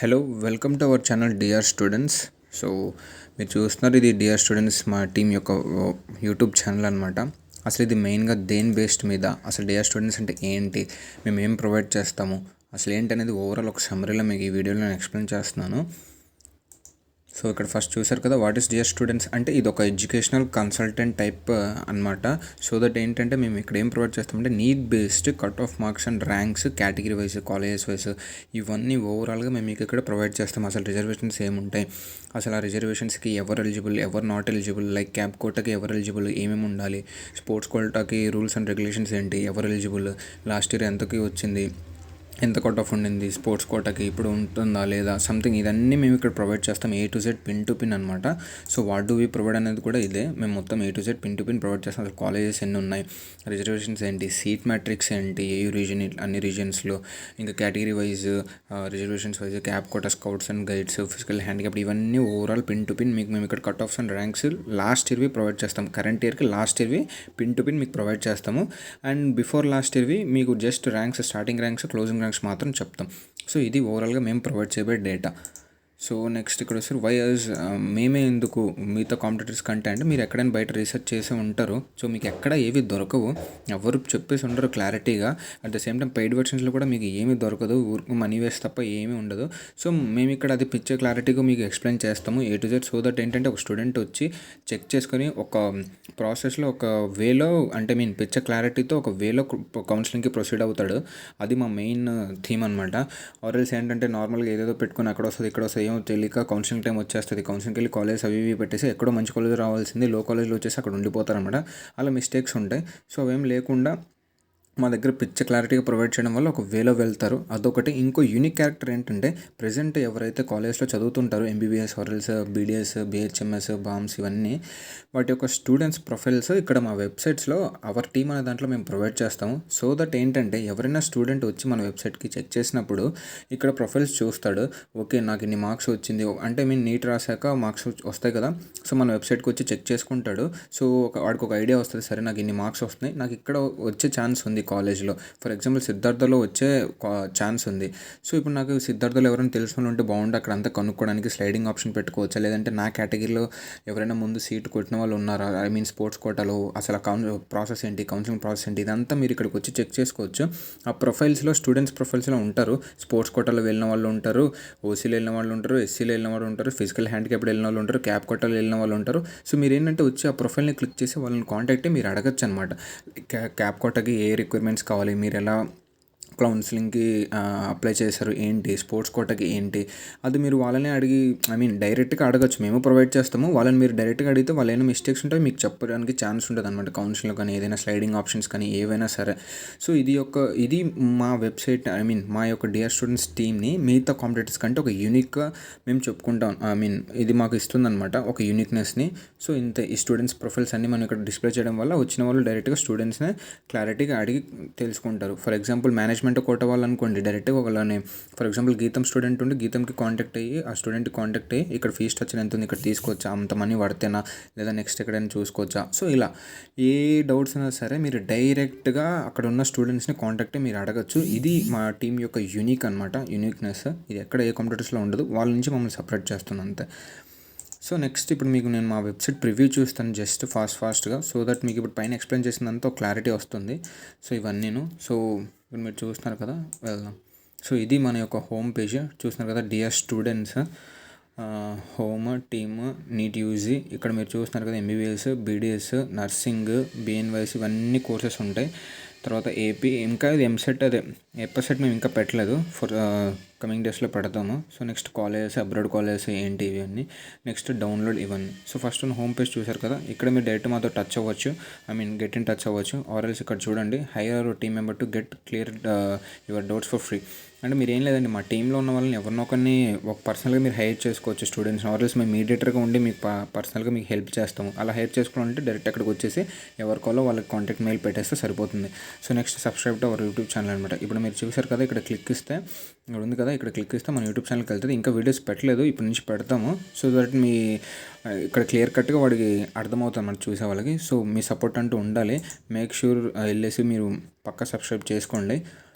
Hello welcome to our channel dear students. So మీరు చూస్తున్నారు, ఇది డియర్ స్టూడెంట్స్ మా టీం యొక్క యూట్యూబ్ ఛానల్ అనమాట. అసలు ఇది మెయిన్గా దేని బేస్డ్ మీద, అసలు డియర్ స్టూడెంట్స్ అంటే ఏంటి, మేము ఏం ప్రొవైడ్ చేస్తాము, అసలు ఏంటి అనేది ఓవరాల్ ఒక సమ్మరీలో మీకు ఈ వీడియోలో నేను ఎక్స్ప్లెయిన్ చేస్తున్నాను. సో ఇక్కడ ఫస్ట్ చూసారు కదా, వాట్ ఈస్ డియర్ స్టూడెంట్స్ అంటే ఇది ఒక ఎడ్యుకేషనల్ కన్సల్టెంట్ టైప్ అనమాట. సో దట్ ఏంటంటే మేము ఇక్కడ ఏం ప్రొవైడ్ చేస్తామంటే need based cut off marks and ranks category wise, colleges wise ఇవన్నీ ఓవరాల్గా మేము మీకు ఇక్కడ ప్రొవైడ్ చేస్తాం. అసలు రిజర్వేషన్స్ ఏముంటాయి, అసలు ఆ రిజర్వేషన్స్కి ఎవరు ఎలిజిబుల్, ఎవరు నాట్ ఎలిజిబుల్, లైక్ క్యాప్ కోటాకి ఎవరు ఎలిజిబుల్, ఏమేమి ఉండాలి, స్పోర్ట్స్ కోటాకి రూల్స్ అండ్ రెగ్యులేషన్స్ ఏంటి, ఎవరు ఎలిజిబుల్, లాస్ట్ ఇయర్ ఎంతకి వచ్చింది, ఎంత కట్ ఆఫ్ ఉండింది, స్పోర్ట్స్ కోటాకి ఇప్పుడు ఉంటుందా లేదా, సంథింగ్ ఇదన్నీ మేము ఇక్కడ ప్రొవైడ్ చేస్తాం. A to Z pin to pin అనమాట. So what do we provide అనేది కూడా ఇదే, మేము మొత్తం A to Z pin to pin provide చేస్తాం. అసలు కాలేజెస్ ఎన్ని ఉన్నాయి, రిజర్వేషన్స్ ఏంటి, సీట్ మ్యాట్రిక్స్ ఏంటి, ఏ రీజన్ అన్ని రీజన్స్లో, ఇంకా category wise, reservations wise, cap quota, scouts and guides, physical handicap, ఇవన్నీ ఓవరాల్ పిన్ టు పిన్ మీకు మేము ఇక్కడ cut offs and ranks last ఇయర్వి ప్రొవైడ్ చేస్తాం. కరెంట్ ఇయర్కి లాస్ట్ ఇయర్వి పిన్ టు పిన్ మీకు ప్రొవైడ్ చేస్తాము. అండ్ బిఫోర్ లాస్ట్ ఇయర్వి మీకు just ranks, starting ranks, closing ranks మాత్రం చెప్తాం. సో ఇది ఓవరాల్గా మేము ప్రొవైడ్ చేయబోయే డేటా. సో నెక్స్ట్ ఇక్కడ వస్తారు వైఎస్ మేమే ఎందుకు మిగతా కాంపిటేటర్స్ కంటే అంటే, మీరు ఎక్కడైనా బయట రీసెర్చ్ చేసి ఉంటారు. సో మీకు ఎక్కడ ఏవి దొరకవు, ఎవరు చెప్పేసి ఉండరు క్లారిటీగా. At the same time paid వెర్షన్స్లో కూడా మీకు ఏమీ దొరకదు, ఊరికి మనీ వేస్ట్ తప్ప ఏమీ ఉండదు. సో మేము ఇక్కడ అది పిక్చర్ క్లారిటీగా మీకు ఎక్స్ప్లెయిన్ చేస్తాము ఏ టు జెడ్. సో దట్ ఏంటంటే ఒక స్టూడెంట్ వచ్చి చెక్ చేసుకొని ఒక ప్రాసెస్లో ఒక వేలో, అంటే మీన్ పిక్చర్ క్లారిటీతో ఒక వేలో కౌన్సిలింగ్కి ప్రొసీడ్ అవుతాడు. అది మా మెయిన్ థీమ్ అనమాట. ఆర్ఎల్స్ ఏంటంటే నార్మల్గా ఏదేదో పెట్టుకుని అక్కడ వస్తుంది ఇక్కడ వస్తుంది ఏమో తెలియక కౌన్సిలింగ్ టైం వచ్చేస్తుంది, కౌన్సిలింగ్కి వెళ్ళి కాలేజ్ అవి ఇవి పెట్టేసి ఎక్కడో మంచి కాలేజ్ రావాల్సింది లో కాలేజ్లో వచ్చేసి అక్కడ ఉండిపోతారనమాట. అలా మిస్టేక్స్ ఉంటాయి. సో అవేం లేకుండా మా దగ్గర పిక్చర్ క్లారిటీగా ప్రొవైడ్ చేయడం వల్ల ఒక వేలో వెళ్తారు. అదొకటి. ఇంకో యూనిక్ క్యారెక్టర్ ఏంటంటే, ప్రజెంట్ ఎవరైతే కాలేజ్లో చదువుతుంటారో ఎంబీబీఎస్, ఆర్ఎల్స్, బీడీఎస్, బిహెచ్ఎంఎస్, బామ్స్, ఇవన్నీ వాటి యొక్క స్టూడెంట్స్ ప్రొఫైల్స్ ఇక్కడ మా వెబ్సైట్స్లో అవర్ టీమ్ అనే దాంట్లో మేము ప్రొవైడ్ చేస్తాము. సో దట్ ఏంటంటే ఎవరైనా స్టూడెంట్ వచ్చి మన వెబ్సైట్కి చెక్ చేసినప్పుడు ఇక్కడ ప్రొఫైల్స్ చూస్తాడు. ఓకే నాకు ఇన్ని మార్క్స్ వచ్చింది అంటే, మేము నీట్ రాశాక మార్క్స్ వస్తాయి కదా, సో మన వెబ్సైట్కి వచ్చి చెక్ చేసుకుంటాడు. సో వాడికి ఒక ఐడియా వస్తుంది, సరే నాకు ఇన్ని మార్క్స్ వస్తున్నాయి, నాకు ఇక్కడ వచ్చే ఛాన్స్ ఉంది కాలేజ్లో. ఫర్ ఎగ్జాంపుల్ సిద్ధార్థలో వచ్చే ఛాన్స్ ఉంది. సో ఇప్పుడు నాకు సిద్ధార్థలో ఎవరైనా తెలిసిన ఉంటే బాగుంటే అక్కడ అంతా కనుక్కోవడానికి స్లైడింగ్ ఆప్షన్ పెట్టుకోవచ్చా, లేదంటే నా కేటగిరీలో ఎవరైనా ముందు సీటు కొట్టిన వాళ్ళు ఉన్నారా, ఐ మీన్ స్పోర్ట్స్ కోటాలో, అసలు ప్రాసెస్ ఏంటి, కౌన్సిలింగ్ ప్రాసెస్ ఏంటి, ఇదంతా మీరు ఇక్కడికి వచ్చి చెక్ చేసుకోవచ్చు. ఆ ప్రొఫైల్స్లో స్టూడెంట్స్ ప్రొఫైల్స్లో ఉంటారు. స్పోర్ట్స్ కోటాలో వెళ్ళిన వాళ్ళు ఉంటారు, ఓసీలో వెళ్ళిన వాళ్ళు ఉంటారు, ఎస్సీలో వెళ్ళిన వాళ్ళు ఉంటారు, ఫిజికల్ హ్యాండిక్యాప్డ్ వెళ్ళిన వాళ్ళు ఉంటారు, క్యాప్ కోటాలో వెళ్ళిన వాళ్ళు ఉంటారు. సో మీరు ఏంటంటే వచ్చి ఆ ప్రొఫైల్ని క్లిక్ చేసి వాళ్ళని కాంటాక్ట్ మీరు అడగచ్చు అనమాట. క్యాప్ కోటాకి ఏ రిక్వైర్మెంట్స్ కావాలి, మీరు ఎలా కౌన్సిలింగ్కి అప్లై చేశారు ఏంటి, స్పోర్ట్స్ కోటాకి ఏంటి, అది మీరు వాళ్ళని అడిగి, ఐ మీన్ డైరెక్ట్గా అడగచ్చు. మేము ప్రొవైడ్ చేస్తాము. వాళ్ళని మీరు డైరెక్ట్గా అడిగితే వాళ్ళు ఏమైనా మిస్టేక్స్ ఉంటే మీకు చెప్పడానికి ఛాన్స్ ఉంటుంది అనమాట. కౌన్సిలింగ్లో కానీ ఏదైనా స్లైడింగ్ ఆప్షన్స్ కానీ ఏవైనా సరే. సో ఇది మా వెబ్సైట్, ఐ మీన్ మా యొక్క డియర్ స్టూడెంట్స్ టీమ్ని మిగతా కాంపిటేటర్స్ కంటే ఒక యూనిక్గా మేము చెప్పుకుంటాం. ఐ మీన్ ఇది మాకు ఇస్తుందన్నమాట ఒక యూనిక్నెస్ని. సో ఇంత ఈ స్టూడెంట్స్ ప్రొఫైల్స్ అన్ని మనం ఇక్కడ డిస్ప్లే చేయడం వల్ల వచ్చిన వాళ్ళు డైరెక్ట్గా స్టూడెంట్స్ని క్లారిటీగా అడిగి తెలుసుకుంటారు. ఫర్ ఎగ్జాంపుల్ మేనేజ్మెంట్ కోట వాళ్ళు అనుకోండి, డైరెక్ట్గా ఒకళ్ళని, ఫర్ ఎగ్జాంపుల్ గీతం స్టూడెంట్ ఉండి గీతంకి కాంటాక్ట్ అయ్యి ఆ స్టూడెంట్కి కాంటాక్ట్ అయ్యి ఇక్కడ ఫీ స్ట్రక్చర్ ఎంత ఉంది, ఇక్కడ తీసుకోవచ్చా, అంత మనీ పడితేనా, లేదా నెక్స్ట్ ఎక్కడైనా చూసుకోవచ్చా. సో ఇలా ఏ డౌట్స్ అయినా సరే మీరు డైరెక్ట్గా అక్కడ ఉన్న స్టూడెంట్స్ని కాంటాక్ట్ మీరు అడగచ్చు. ఇది మా టీం యొక్క యూనిక్ అనమాట, యూనిక్నెస్. ఇది ఎక్కడ ఏ కంప్యూటర్స్లో ఉండదు, వాళ్ళ నుంచి మమ్మల్ని సపరేట్ చేస్తుంది అంతే. సో నెక్స్ట్ ఇప్పుడు మీకు నేను మా వెబ్సైట్ ప్రివ్యూ చూస్తాను జస్ట్ ఫాస్ట్గా, సో దట్ మీకు ఇప్పుడు పైన ఎక్స్ప్లెయిన్ చేసినంత క్లారిటీ వస్తుంది. సో ఇవన్నీను. సో ఇప్పుడు మీరు చూస్తున్నారు కదా, వెళ్దాం. సో ఇది మన యొక్క హోమ్ పేజ్ చూస్తున్నారు కదా, dear students home team NEET UG. ఇక్కడ మీరు చూస్తున్నారు కదా ఎంబీబీఎస్, బీడీఎస్, నర్సింగ్, బిఎన్వైఎస్, ఇవన్నీ కోర్సెస్ ఉంటాయి. తర్వాత ఏపీ, ఇంకా ఇది ఎంసెట్, అదే ఎప్పసెట్ మేము ఇంకా పెట్టలేదు, ఫర్ కమింగ్ డేస్లో పెడతాము. So next colleges, abroad colleges ఏంటి ఇవన్నీ, నెక్స్ట్ డౌన్లోడ్ ఇవన్నీ. సో ఫస్ట్ హోమ్ పేజ్ చూసారు కదా, ఇక్కడ మీరు డైరెక్ట్ మాతో టచ్ అవ్వచ్చు, I mean get in touch అవ్వచ్చు. ఆర్ఎల్స్ ఇక్కడ చూడండి, hire team member to get clear your doubts for free. అంటే మీరు ఏం లేదండి, మా టీంలో ఉన్న వాళ్ళని ఎవరినో ఒకరిని ఒక పర్సనల్గా మీరు హైర్ చేసుకోవచ్చు స్టూడెంట్స్. ఆర్ఎల్స్ మేము మీడియేటర్గా ఉండి మీకు పర్సనల్గా మీకు హెల్ప్ చేస్తాము. అలా హైర్ చేసుకోవాలంటే డైరెక్ట్ అక్కడికి వచ్చేసి ఎవరి కాల్లో వాళ్ళకి కాంటాక్ట్ మెయిల్ పెట్టేస్తే సరిపోతుంది. So next subscribe to our YouTube channel అనమాట. ఇప్పుడు మీరు చూసారు కదా, ఇక్కడ క్లిక్ ఇస్తే, ఇక్కడ ఉంది కదా, ఇక్కడ క్లిక్ ఇస్తే మన యూట్యూబ్ ఛానల్కి వెళ్తుంది. ఇంకా వీడియోస్ పెట్టలేదు, ఇప్పటి నుంచి పెడతాము. సో దట్ మీ ఇక్కడ క్లియర్ కట్గా వాడికి అర్థమవుతుంది అన్నమాట చూసే వాళ్ళకి. సో మీ సపోర్ట్ అంటూ ఉండాలి. మేక్ షూర్ వెళ్ళేసి మీరు పక్కా సబ్స్క్రైబ్ చేసుకోండి.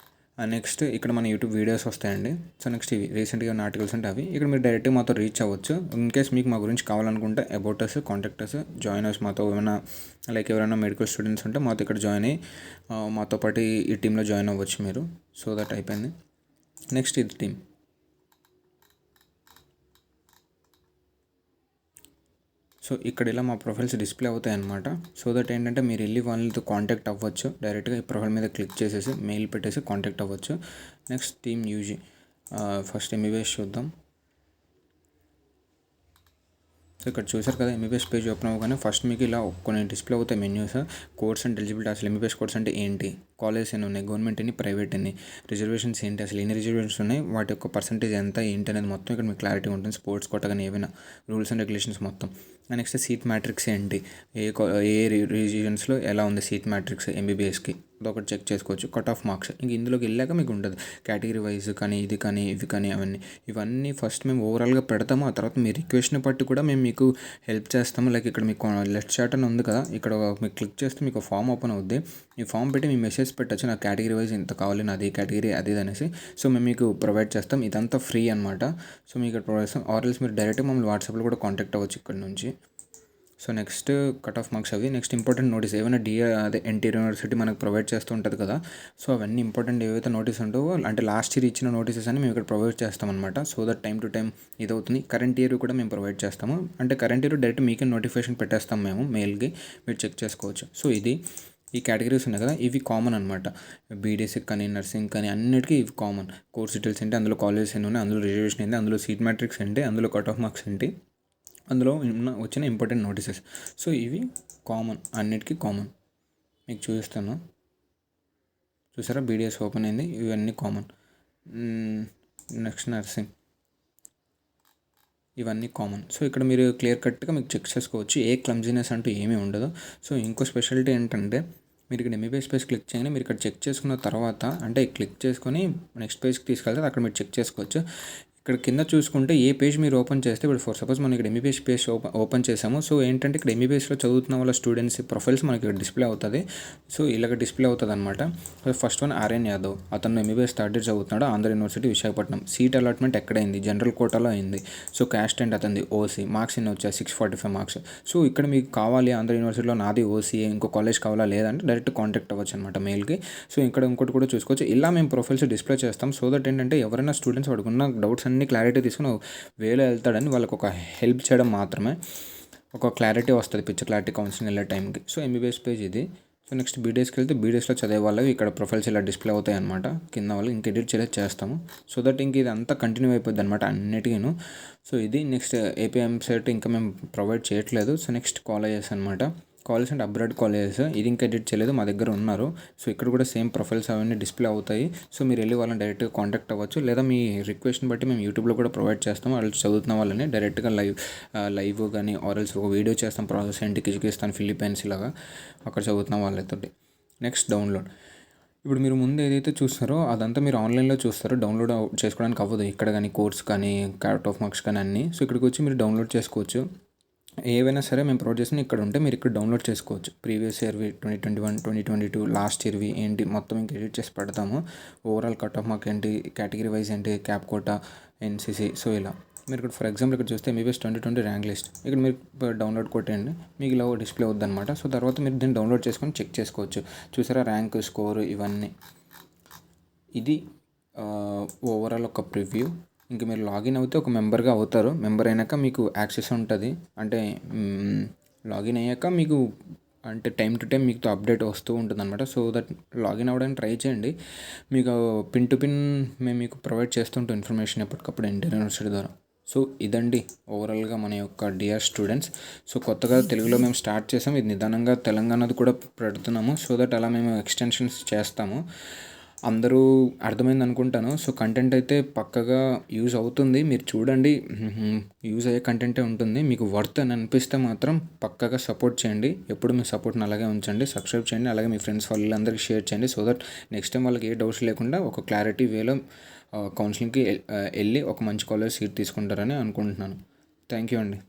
నెక్స్ట్ ఇక్కడ మన యూట్యూబ్ వీడియోస్ వస్తాయండి. సో నెక్స్ట్ ఇవి రీసెంట్గా ఉన్న ఆర్టికల్స్ అంటే అవి ఇక్కడ మీరు డైరెక్ట్గా మాతో రీచ్ అవ్వచ్చు. ఇన్ కేస్ మీకు మా గురించి కావాలనుకుంటే about us, contact us, join us. మాతో ఏమైనా లైక్ ఎవరైనా మెడికల్ స్టూడెంట్స్ ఉంటే మాతో ఇక్కడ జాయిన్ అయ్యి మాతో పాటు ఈ టీంలో జాయిన్ అవ్వచ్చు మీరు. సో దట్ అయిపోయింది. నెక్స్ట్ ఇది టీమ్. సో ఇక్కడ ఇలా మా ప్రొఫైల్స్ డిస్ప్లే అవుతాయి అన్నమాట. సో దట్ ఏంటంటే మీరు వెళ్ళి వాళ్ళతో కాంటాక్ట్ అవ్వచ్చు. డైరెక్ట్గా ఈ ప్రొఫైల్ మీద క్లిక్ చేసేసి మెయిల్ పెట్టేసి కాంటాక్ట్ అవ్వచ్చు. Next team UG. First MBBS చూద్దాం. సో ఇక్కడ చూసారు కదా, ఎంబీబీఎస్ పేజ్ ఓపెన్ అవ్వగానే ఫస్ట్ మీకు ఇలా కొన్ని డిస్ప్లే అవుతాయి మెన్యూస్. కోర్స్ అండ్ ఎలిజిబిలిటీ, అసలు ఎంబీబీఎస్ కోర్స్ అంటే ఏంటి, కాలేజెస్ ఎన్ని ఉన్నాయి, గవర్నమెంట్ ఎన్ని, ప్రైవేట్ ఎన్ని, రిజర్వేషన్స్ ఏంటి, అసలు ఎన్ని రిజర్వేషన్స్ ఉన్నాయి, వాటి యొక్క పర్సంటేజ్ ఎంత ఏంటి అనేది మొత్తం ఇక్కడ మీకు క్లారిటీ ఉంటుంది. స్పోర్ట్స్ కోటా కానీ ఏమైనా రూల్స్ అండ్ రెగ్యులేషన్స్ మొత్తం. నెక్స్ట్ సీట్ మ్యాట్రిక్స్ ఏంటి, ఏ రీజియన్స్లో ఎలా ఉంది సీట్ మ్యాట్రిక్స్ ఎంబీబీఎస్కి, అదొకటి చెక్ చేసుకోవచ్చు. కట్ ఆఫ్ మార్క్స్ ఇంక ఇందులోకి వెళ్ళాక మీకు ఉంటుంది కేటగిరీ వైజ్ కానీ ఇది కానీ ఇవి కానీ ఇవన్నీ ఫస్ట్ మేము ఓవరాల్గా పెడతాము. ఆ తర్వాత మీ రిక్వెస్ట్ని బట్టి కూడా మేము మీకు హెల్ప్ చేస్తాము. లైక్ ఇక్కడ మీకు లెఫ్ట్ చార్ట్ అని ఉంది కదా, ఇక్కడ మీకు క్లిక్ చేస్తే మీకు ఫామ్ ఓపెన్ అవుద్ది. ఈ ఫామ్ పెట్టి మీ మెసేజ్ పెట్టచ్చు, నాకు కేటగిరీ వైజ్ ఇంత కావాలి, నాది కేటగిరీ అది అనేసి. సో మేము మీకు ప్రొవైడ్ చేస్తాం. ఇదంతా ఫ్రీ అనమాట. సో మీకు ఇక్కడ ప్రొవైడ్ చేస్తాం. ఆర్ఎల్స్ మీరు డైరెక్ట్గా మమ్మల్ని వాట్సాప్లో కూడా కాంటాక్ట్ అవ్వచ్చు ఇక్కడ నుంచి. So next cut off marks అవి. నెక్స్ట్ ఇంపార్టెంట్ నోటీస్ ఏమైనా ఎన్టీఆర్ యూనివర్సిటీ మనకు ప్రొవైడ్ చేస్తూ ఉంటుంది కదా. సో అవన్నీ ఇంపార్టెంట్ ఏవైతే నోటీస్ ఉంటావో, అంటే లాస్ట్ ఇయర్ ఇచ్చిన నోటీసెస్ అని మేము ఇక్కడ ప్రొవైడ్ చేస్తామన్నమాట. So that time to time ఇదవుతుంది. కరెంట్ ఇయర్ కూడా మేము ప్రొవైడ్ చేస్తాము. అంటే కరెంట్ ఇయర్ డైరెక్ట్ మీకే నోటిఫికేషన్ పెట్టేస్తాం మేము మెయిల్కి, మీరు చెక్ చేసుకోవచ్చు. సో ఇది ఈ కేటగిరీస్ ఉన్నాయి కదా, ఇవి కామన్ అనమాట. బీడీఎస్కి కానీ నర్సింగ్ కానీ అన్నిటికీ ఇవి కామన్. కోర్స్ డీటెయిల్స్ ఏంటి, అందులో కాలేజెస్ ఎన్ని ఉన్నాయి, అందులో రిజర్వేషన్ ఏంటి, అందులో సీట్ మ్యాట్రిక్స్ ఏంటి, అందులో కట్ ఆఫ్ మార్క్స్ ఏంటి, అందులో వచ్చిన ఇంపార్టెంట్ నోటీసెస్. సో ఇవి కామన్, అన్నిటికీ కామన్. మీకు చూపిస్తాను, చూసారా బీడీఎస్ ఓపెన్ అయింది, ఇవన్నీ కామన్. నెక్స్ట్ నర్సింగ్, ఇవన్నీ కామన్. సో ఇక్కడ మీరు క్లియర్ కట్గా మీకు చెక్ చేసుకోవచ్చు, ఏ క్లమ్జీనెస్ అంటూ ఏమీ ఉండదు. సో ఇంకో స్పెషాలిటీ ఏంటంటే మీరు ఇక్కడ ఎంబీబీఎస్ పేజ్ క్లిక్ చేయగానే మీరు ఇక్కడ చెక్ చేసుకున్న తర్వాత, అంటే క్లిక్ చేసుకొని నెక్స్ట్ పేజ్కి తీసుకెళ్తే అక్కడ మీరు చెక్ చేసుకోవచ్చు. ఇక్కడ కింద చూసుకుంటే ఏ పేజ్ మీరు ఓపెన్ చేస్తే, ఇప్పుడు ఫర్ సపోజ్ మనం ఇక్కడ ఎంబీబీఎస్ పేజ్ ఓపెన్ చేసాము. సో ఏంటంటే ఇక్కడ ఎంబీబీఎస్లో చదువుతున్న వాళ్ళ స్టూడెంట్స్ ప్రొఫైల్స్ మనకి ఇక్కడ డిస్ప్లే అవుతుంది. సో ఇలాగ డిస్ప్లే అవుతుంది అనమాట. ఫస్ట్ వన్ ఆర్యన్ యాదవ్, అతను ఎంబీబీఎస్ థర్డ్ ఇయర్ చదువుతున్నాడు, Andhra university Visakhapatnam. Seat allotment ఎక్కడైంది, జనరల్ కోటాలో అయింది. సో క్యాస్ట్ అండ్ అతనిది ఓసీ, మార్క్స్ ఎన్ని వచ్చాయి 645 మార్క్స్. సో ఇక్కడ మీకు కావాలి ఆంధ్ర యూనివర్సిటీలో నాది ఓసీ, ఇంకో కాలేజ్ కావాలా లేదంటే డైరెక్ట్ కాంటాక్ట్ అవ్వచ్చు అనమాట మెయిల్కి. సో ఇక్కడ ఇంకోటి కూడా చూసుకోవచ్చు. ఇలా మేము ప్రొఫైల్స్ డిస్ప్లే చేస్తాం. సో దట్ ఏంటంటే ఎవరైనా స్టూడెంట్స్ వాడుకున్న డౌట్స్ అన్ని క్లారిటీ తీసుకుని వేలో వెళ్తాడని వాళ్ళకి ఒక హెల్ప్ చేయడం మాత్రమే, ఒక క్లారిటీ వస్తుంది, పిక్చర్ క్లారిటీ కౌన్సిలింగ్ వెళ్ళే టైంకి. సో ఎంబీబీఎస్ పేజ్ ఇది. సో నెక్స్ట్ బీడీఎస్కి వెళ్తే బీడీఎస్లో చదివే వాళ్ళవి ఇక్కడ ప్రొఫైల్స్ ఇలా డిస్ప్లే అవుతాయి అనమాట. కింద వాళ్ళు ఇంక ఎడిట్ చేస్తాము. సో దట్ ఇంక ఇది అంతా కంటిన్యూ అయిపోద్ది అనమాట అన్నిటికీను. సో ఇది నెక్స్ట్ ఏపీఎం సెట్ ఇంకా మేము ప్రొవైడ్ చేయట్లేదు. సో నెక్స్ట్ కాలేజెస్ అనమాట. కాలేజ్ అండ్ అబ్రాడ్ కాలేజెస్, ఇది ఇంకా ఎడిట్ చేయలేదు, మా దగ్గర ఉన్నారు. సో ఇక్కడ కూడా సేమ్ ప్రొఫైల్స్ అవన్నీ డిస్ప్లే అవుతాయి. సో మీరు వెళ్ళి వాళ్ళని డైరెక్ట్గా కాంటాక్ట్ అవ్వచ్చు, లేదా మీ రిక్వెస్ట్ని బట్టి మేము యూట్యూబ్లో కూడా ప్రొవైడ్ చేస్తాము. వాళ్ళు చదువుతున్న వాళ్ళని డైరెక్ట్గా లైవ్ కానీ ఆర్ఎల్స్ ఒక వీడియో చేస్తాం, ప్రాసెస్ ఏంటి కిజికిస్తాన్ ఫిలిప్పైన్స్ ఇలాగా అక్కడ చదువుతున్న వాళ్ళతోటి. Next download. ఇప్పుడు మీరు ముందు ఏదైతే చూస్తారో అదంతా మీరు ఆన్లైన్లో చూస్తారో, డౌన్లోడ్ చేసుకోవడానికి అవ్వదు ఇక్కడ కానీ, కోర్స్ కానీ, కట్ ఆఫ్ మార్క్స్ కానీ అన్నీ. సో ఇక్కడికి వచ్చి మీరు డౌన్లోడ్ చేసుకోవచ్చు. ఏవైనా సరే మేము ప్రొవైడ్ చేసిన ఇక్కడ ఉంటే మీరు ఇక్కడ డౌన్లోడ్ చేసుకోవచ్చు. ప్రీవియస్ ఇయర్వి 2021, 2022, లాస్ట్ ఇయర్వి ఏంటి మొత్తం ఇంకా ఎడిట్ చేసి పెడతాము. ఓవరాల్ కట్ ఆఫ్ మార్క్ ఏంటి, కేటగిరీ వైజ్ ఏంటి, క్యాప్ కోటా, ఎన్సీసీ. సో ఇలా మీరు ఇక్కడ ఫర్ ఎగ్జాంపుల్ ఇక్కడ చూస్తే ఎంబీబీఎస్ 2020 ర్యాంక్ లిస్ట్, ఇక్కడ మీరు డౌన్లోడ్ కొట్టండి, మీకు ఇలా డిస్ప్లే అవుద్ది అనమాట. సో తర్వాత మీరు దీన్ని డౌన్లోడ్ చేసుకొని చెక్ చేసుకోవచ్చు. చూసారా ర్యాంక్, స్కోర్ ఇవన్నీ. ఇది ఓవరాల్ ఒక ప్రివ్యూ. ఇంక మీరు లాగిన్ అవుతే ఒక మెంబర్గా అవుతారు. మెంబర్ అయినాక మీకు యాక్సెస్ ఉంటుంది. అంటే లాగిన్ అయ్యాక మీకు అంటే టైం టు టైం మీకు అప్డేట్ వస్తూ ఉంటుంది అనమాట. సో దట్ లాగిన్ అవ్వడానికి ట్రై చేయండి. మీకు పిన్ టు పిన్ మేము మీకు ప్రొవైడ్ చేస్తుంటాం ఇన్ఫర్మేషన్ ఎప్పటికప్పుడు ఎన్టీఆర్ యూనివర్సిటీ ద్వారా. సో ఇదండి ఓవరాల్గా మన యొక్క డియర్ స్టూడెంట్స్. సో కొత్తగా తెలుగులో మేము స్టార్ట్ చేసాం, ఇది నిదానంగా తెలంగాణది కూడా పెడుతున్నాము. సో దట్ అలా మేము ఎక్స్టెన్షన్స్ చేస్తాము. అందరూ అర్థమైంది అనుకుంటాను. సో కంటెంట్ అయితే పక్కగా యూజ్ అవుతుంది, మీరు చూడండి. యూజ్ అయ్యే కంటెంటే ఉంటుంది. మీకు వర్త్ అని అనిపిస్తే మాత్రం పక్కగా సపోర్ట్ చేయండి. ఎప్పుడు మీ సపోర్ట్ని అలాగే ఉంచండి, సబ్స్క్రైబ్ చేయండి, అలాగే మీ ఫ్రెండ్స్ వాళ్ళందరికీ షేర్ చేయండి. సో దట్ నెక్స్ట్ టైం వాళ్ళకి ఏ డౌట్స్ లేకుండా ఒక క్లారిటీ వేలో కౌన్సిలింగ్కి వెళ్ళి ఒక మంచి కాలేజ్ సీట్ తీసుకుంటారని అనుకుంటున్నాను. థ్యాంక్ యూ అండి.